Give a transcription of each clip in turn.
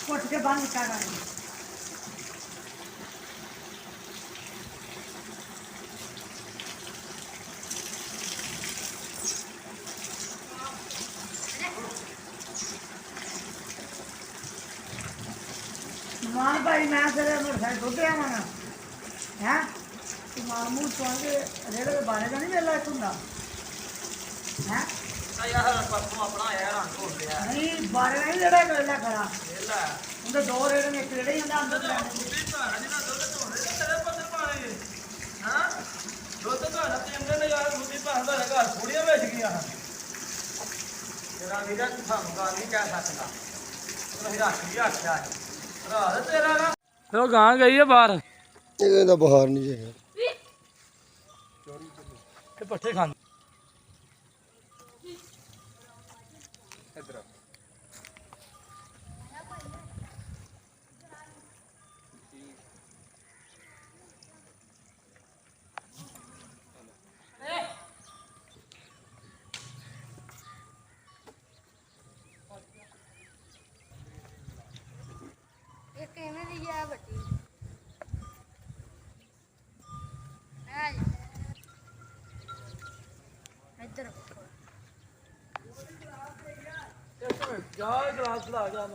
कुट के बाहर निकाल रहा है। मान भाई मैं तेरे मोटरसाइकिल दुध आवाना है मामू चुके रेड़े के बारे का नहीं मेला एक होंगे है नहीं बारे नहीं रेड़ा मेला खड़ा उनके दो रेड़े ने एक रेड़े ही होंगे अंदर फिर वो गां गई है बाहर ਇਹਦਾ ਬੁਖਾਰ ਨਹੀਂ ਜੇ पट्ठे खाने गिलास ला गया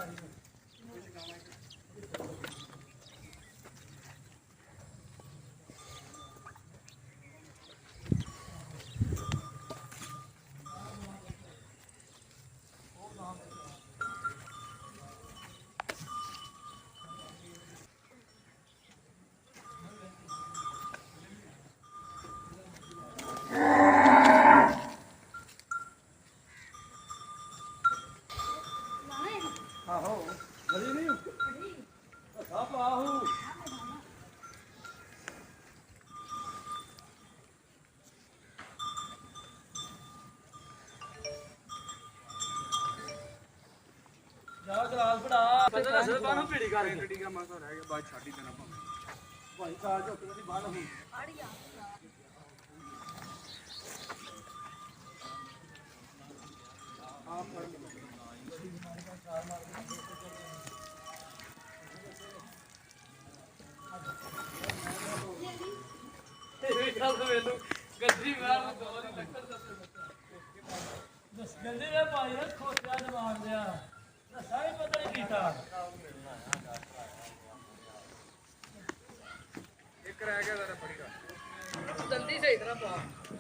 गिलास बड़ा पीड़ी कर मासा रह गया बाद छाड़ी देना भाई का जो बाहर हो गद्दी में पाई है खोटिया जमान दिया सारी पता नहीं कीता एक रह गया जरा बड़ी का जल्दी सही तरह पा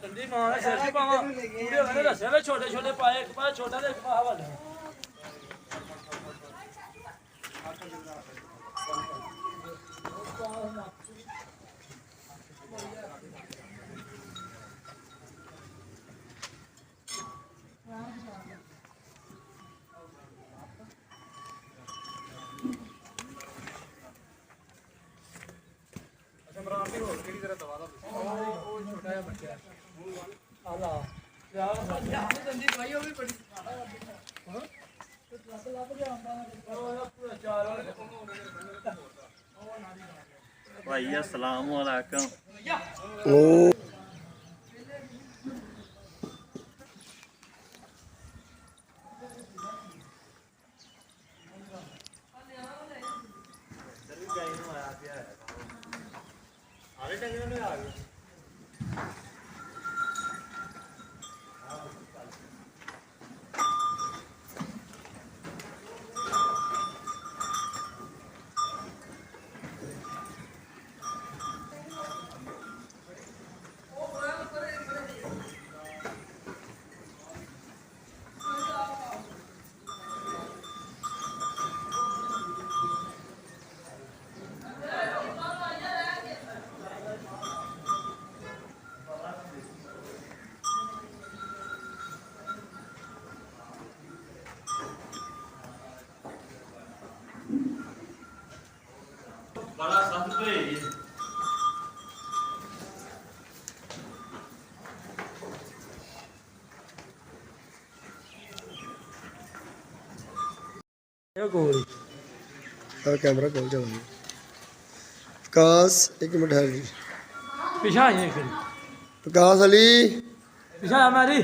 जल्दी मां ने सिर से पावा पूरे वाले रसे में छोटे छोटे पाए एक पाए छोटा ते एक पाहा वाला भाई अस्सलाम वालेकुम बड़ा संत पे कैमरा खोल चलाएंगे विकास एक मिनट है जी पिछा विकास अली पिछा हमारी